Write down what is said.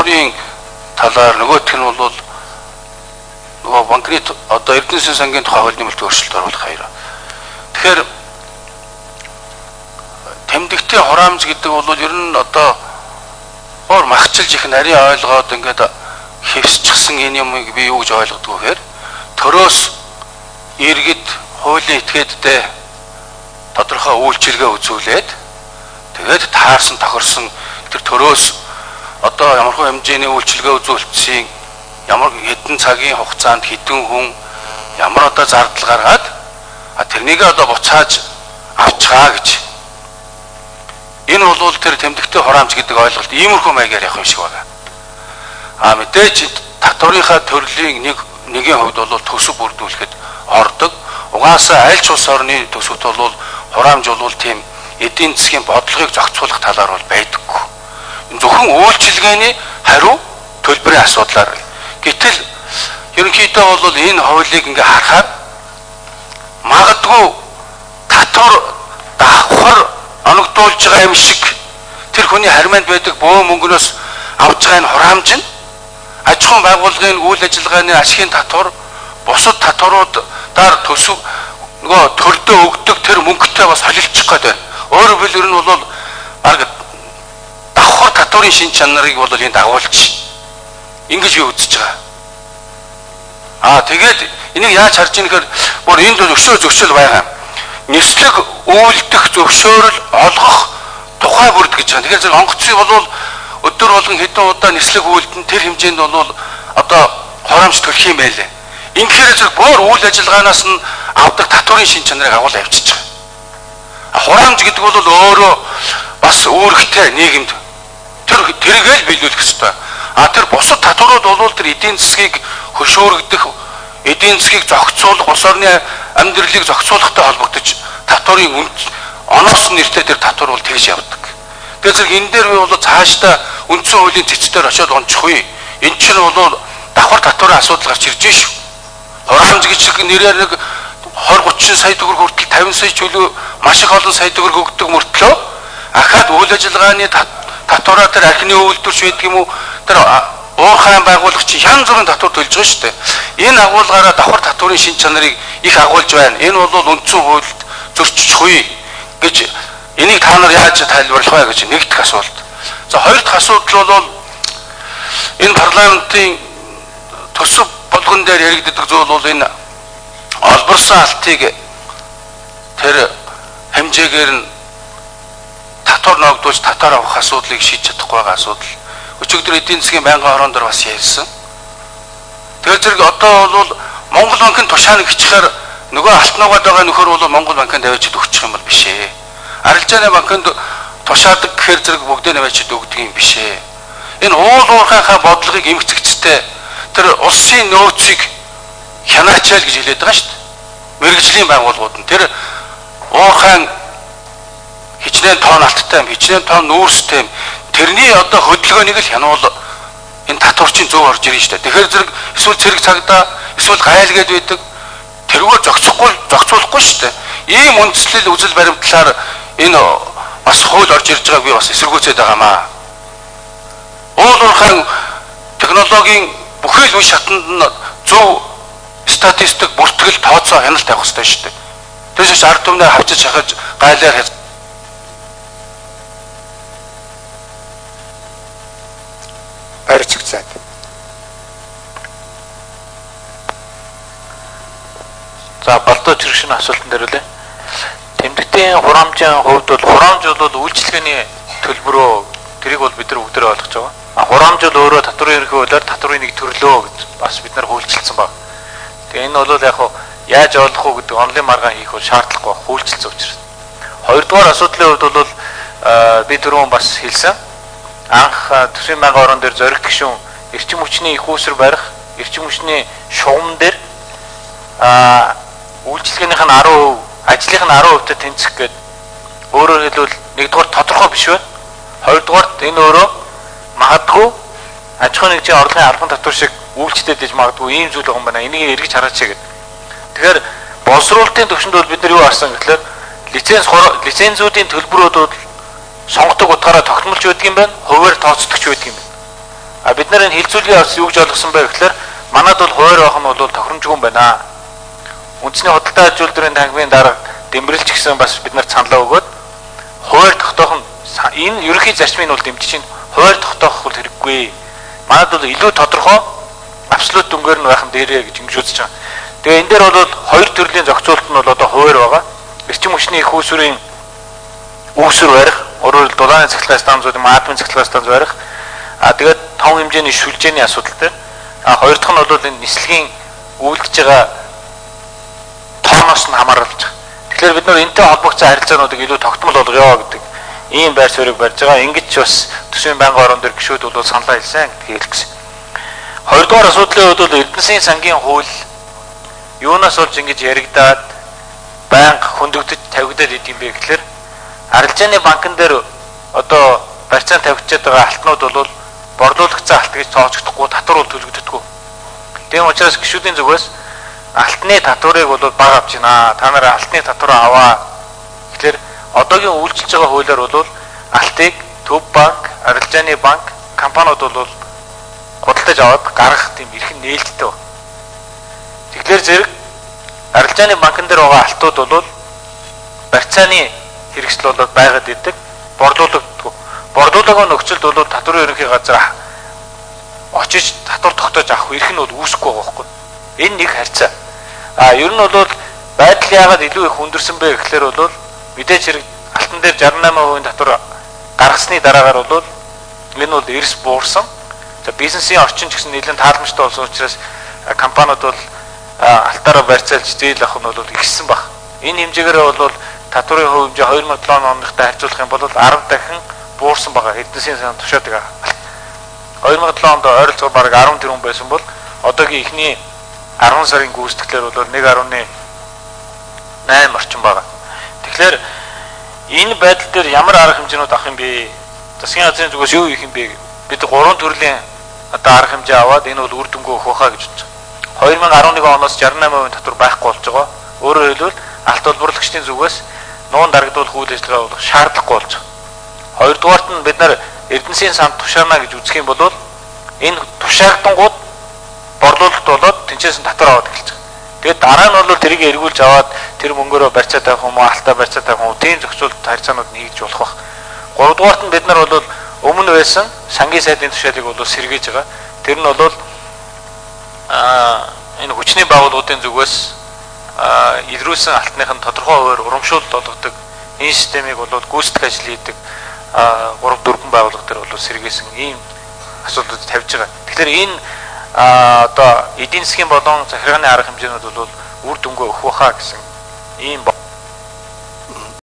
татврын талаар нөгөөх нь бол нөгөө банкны одоо Эрдэнэ засгийн сангийн тухай хууль нэмэлт өөрчлөлт оруулах хоёр. Тэгэхээр тэмдэгтийн хураамж гэдэг бол ер нь одоо гоор махчилж их нарийн ойлгоод ингээд хэвсчихсэн энэ юмыг би юу гэж ойлгодог вэ гэхээр төрөөс иргэд хуулийн этгээдтэй тодорхой үйлчилгээ үзүүлээд тэгээд таарсан тохирсон тэр төрөөс одоо ямархуу хэмжээний үйлчилгээ үзүүлсэн ямар хэдэн цагийн хугацаанд хэдэн хүн ямар одоо зардал гаргаад тэрнийг одоо буцааж авчгаа гэж. Энэ бол тэр тэмдэгтэй хураамж гэдэг ойлголт иймэрхүү маягаар явах юм шиг байна. Мэдээж татврынхаа төрлийн нэгийн хувьд бол төсөв бүрдүүлэхэд ордог. Угаасаа аль ч улс орны төсөвт бол хураамж бол тийм эдийн засгийн бодлогыг зохицуулах талаар бол байдаггүй. Зөвхөн үйлчилгээний хариу төлбөрийн асуудлаар. Гэтэл ерөнхийдөө бол энэ хуулийг ингээ харахаар магадгүй татвар давхар оногдуулж байгаа юм шиг тэр хүний харьманд байдаг бөө мөнгнөөс авж байгаа энэ хураамж нь аж ахуйн байгууллагын үйл ажиллагааны ашигын татвар бусад татваруудаар төсөв нөгөө төрдөө өгдөг тэр мөнгөтэй бас холилдчих гээд байна. Өөрөөр хэлбэл энэ бол баг давхар татварын шин чанарыг бол энэ дагуулж ингэж би үзэж байгаа. Тэгээд энийг яаж харж ийм гэхээр бүр энд зөвшөөрөл байгаа. Нислэг үйлдэх зөвшөөрөл олгох тухай бүрд гэж байна. Тэгэхээр зэрэг онгоцыг бол өдөр болгон хэдэн удаа нислэг үйлдэн тэр хэмжээнд бол одоо хоромж төлөх юм байлээ. Ингэхээр зэрэг бүр үйл ажиллагаанаас нь авдаг татварын шин чанарыг агуул авчиж байгаа. Хоромж гэдэг бол өөрөө бас үүрэгтэй нийгэмд тэргээл биелүүлэх ёстой. Тэр бусад татварууд бол тэр эдийн засгийг хөшөөрөгдөх, эдийн засгийг зохицуулах, улс орны амьдралыг зохицуулахтай холбогдож татварын оноос нэртэй тэр татвар бол тэгж явдаг. Тэгэхээр зэрэг энэ дээр бол цаашдаа үндсэн хуулийн цэцээр очиод онцохгүй. Энэ чинь бол давхар татварын асуудал гарч ирж шүү. Хураамж гэж нэрээр нэг 20-30 сая төгрөг хүртэл 50 сая чөлөө маш их олон сая төгрөг өгдөг мөртлөө ахаад үйл ажиллагааны татвараа тэр архины үйлдвэрч байдаг юм уу тэр уурхайн байгуулагч янз бүрийн татвар төлж байгаа шүү дээ. Энэ агуулгаараа давхар татварын шин чанарыг их агуулж байна. Энэ бол үндсэн хуульд зөрчихгүй гэж энийг та нар яаж тайлбарлах вэ гэж нэг дахь асуулт. За хоёр дахь асуудал бол энэ парламентын төсөв болгон дээр яригддаг зүйл бол энэ олборсон алтыг тэр хэмжээгээр нь татвар ногдуулж татвар авах асуудлыг шийдэж чадахгүй байгаа асуудал. Өчигдөр эдийн засгийн байнгын хорон дээр бас ярьсан. Тэгэхээр зэрэг одоо бол Монгол банкын тушааныг хичээхээр нөгөө алтнуугаад байгаа нөхөр бол Монгол банкнд авчид өгчих юм бол биш ээ. Арилжааны банкнд тушаадаг гэхээр зэрэг бүгдээ авчид өгдөг юм биш ээ. Энэ уул уурхайхаа бодлогыг эмгцэгчтэй тэр улсын нөөцийг хянаачаал гэж хэлээд байгаа шүү дээ. Мэргэжлийн байгууллагууд нь тэр уурхайн хичнээн тоон алттай юм, хичнээн тоон нүүрстэй юм. Тэрний одоо хөдөлгөөнийг л хянуул энэ татварчин зөв орж ирнэ шүү дээ. Тэгэхээр зэрэг эсвэл цэрэг цагдаа, эсвэл гайлгээд байдаг. Тэргээр зохицуулахгүй шүү дээ. Ийм үндслэл үзэл баримтлаар энэ бас хууль орж ирж байгааг би бас эсэргүүцээд байгаамаа. Уул уурхайн технологийн бүхэл үе шатанд нь зөв статистик бүртгэл тооцоо хяналт тавих хэрэгтэй шүү дээ. Тэрс ард түмнээ хавчиж шахаж гайлаар барьцагцаад. За балдуу чирэгшин асуултан дээр үлээ. Тэмдэгтийн хураамжийн хувьд бол хураамж бол үйлчилгээний төлбөрөө тэрийг бол бид нар бүгдээ ойлгож байгаа. Хураамж бол өөрөө татварын ерөнхий хуулиар татварын нэг төрлөө гэж бас бид нар хуульчилсан баг. Тэгээ энэ бол яг яаж ойлгох уу гэдэг онлайн маргаан хийх бол шаардлагагүй хуульчилсан учраас. Хоёрдугаар асуудлын хувьд бол би түрүүн бас хэлсэн. Анх төсвийн байнгын орон дээр зориг гишүүн эрчим хүчний их үүсвэр барих, эрчим хүчний шугам дээр үйлчилгээнийх нь 10%, ажлынх нь 10%-тай тэнцэх гээд өөрөөр хэлбэл нэгдүгээр тодорхой биш байна. Хоёрдугаар энэ өөрөө магадгүй аж ахуйн нэгжийн орлогын албан татвар шиг үйлчлээд иж магадгүй ийм зүйл байгаа юм байна. Энийг эргэж хараач гэдэг. Тэгэхээр боловсруулалтын төвшөнд бол бид нар юу харсан гэхэлэр лицензүүдийн төлбөрүүд бол сонгодог утгаараа тогтмолж байдаг юм байна. Хуваар тооцдог ч байдаг юм байна. бид нарын хилцүүлгийн бас юу гэж ойлгосон бэ гэхээр манад бол хуваар байх нь бол тохиромжгүй юм байна. Үндэсний худалдаа аж үйлдвэрийн танхимын дарга Дэмбэрэлч гэсэн бас бид нарт саналаа өгөөд хуваар тогтоох нь энэ ерөнхий зарчмыг бол дэмжиж чинь хуваар тогтоох бол хэрэггүй. Манад бол илүү тодорхой абсолют дүнгээр нь байх нь дээрээ гэж ингэж үзэж байгаа. Тэгээ энэ дээр бол хоёр төрлийн зохицуулалт нь бол одоо хуваар байгаа. Эрчим хүчний их үүсвэрийн үүсвэр барих, өөрөөр дулааны цахилгаан станцууд, маадмын цахилгаан станц барих. Тэгээд том хэмжээний шүлжээний асуудал дээр. Хоёр дахь нь бол энэ нислэгийн үйлдэж байгаа тооноос нь хамааралж байгаа. Тэгэхээр бид нар энэтэй холбогдсон харилцаануудыг илүү тогтмол болгоё гэдэг ийм байр суурийг барьж байгаа. Ингэж бас төсвийн байнгын орон дээр гишүүд бол саналаа хэлсэн гэдгийг хэлсэн. Хоёрдугаар асуудлын хувьд бол Эрдэнэсийн сангийн хууль юунаас болж ингэж яригдаад байнга хөндөгдөж тавигдаад идэм бэ гэхээр арилжааны банкн дээр одоо барьцаан тавьчихад байгаа алтнууд бол борлуулагдсан алт гэж тооцогдохгүй, татвар бол төлөгддөггүй. Тийм учраас гишүүдийн зүгээс алтны татварыг бол бага авч байна. Та нараа алтны татвараа аваа. Тэгэхээр одоогийн үйлчилж байгаа хуулиар бол алтыг төв банк, арилжааны банк, компаниуд бол худалдаж аваад гаргах тийм эрхэм нээлттэй байна. Тэгэхээр зэрэг арилжааны банкн дээр байгаа алтууд бол барьцааны хэрэгсэл болоод байгаад идэг, борлуулагддаг. Борлуулагын нөхцөлд бол татварын ерөнхий газар очиж татвар тогтоож авах эрх нь бол үүсэхгүй байгаа байхгүй. Энэ нэг харьцаа. Ер нь бол байдал яагаад илүү их өндөрсөн бэ гэхээр бол мэдээж хэрэг алтан дээр 68% татвар гаргасны дараагаар бол энэ бол эрс буурсан. За бизнесийн орчин ч гэсэн нэлээд тааламжтай болсон учраас компаниуд бол алтаараа барьцаалж зээл авах нь бол ихссэн баг. Энэ хэмжээгээр бол татварын хувь хэмжээ 2007 оныхтай харьцуулах юм бол 10 дахин буурсан байгаа. Эрдэнэсийн сан тушаадаг. 2007 онд ойролцоогоор бараг 10 тэрбум байсан бол одоогийн ихний 10 сарын гүйцэтгэлээр бол 1.8 орчим байгаа. Тэгэхээр энэ байдал дээр ямар арга хэмжээнүүд авах юм бэ? Засгийн газрын зүгээс юу хийх юм бэ? Бид 3 төрлийн одоо арга хэмжээ аваад энэ бол үр дүнгүй өгөх байхаа гэж бодож байгаа. 2011 оноос 68% татвар байхгүй болж байгаа. Өөрөөр хэлбэл алт олборлагчдын зүгээс нуун дарагдуулах үйл ажиллагаа болох шаардлагагүй болж байгаа. Хоёрдугаарт нь бид нар Эрдэнэсийн санд тушаана гэж үзэх юм бол энэ тушаагдангууд борлуулалт болоод тэнцээс нь татвар аваад эхэлж байгаа. Тэгээд дараа нь бол тэрийг эргүүлж аваад тэр мөнгөөрөө барьцаа тавих юм уу, алтаа барьцаа тавих юм уу, тийм зохицуулт харьцаанууд нь хийж болох байх. Гуравдугаарт нь бид нар бол өмнө байсан сангийн сайдын тушаалыг бол сэргээж байгаа. Тэр нь бол энэ хүчний байгууллагуудын зүгээс илрүүлсэн алтных нь тодорхой хуваар урамшуулалт болгодог энэ системийг бол гүйцэтгэх ажил хийдэг 3-4 байгууллага төр бол сэргээсэн ийм асуудлууд тавьж байгаа. Тэгэхээр энэ одоо эдийн засгийн болон захиргааны арга хэмжээнүүд бол үр дүнгээ өгөх байхаа гэсэн ийм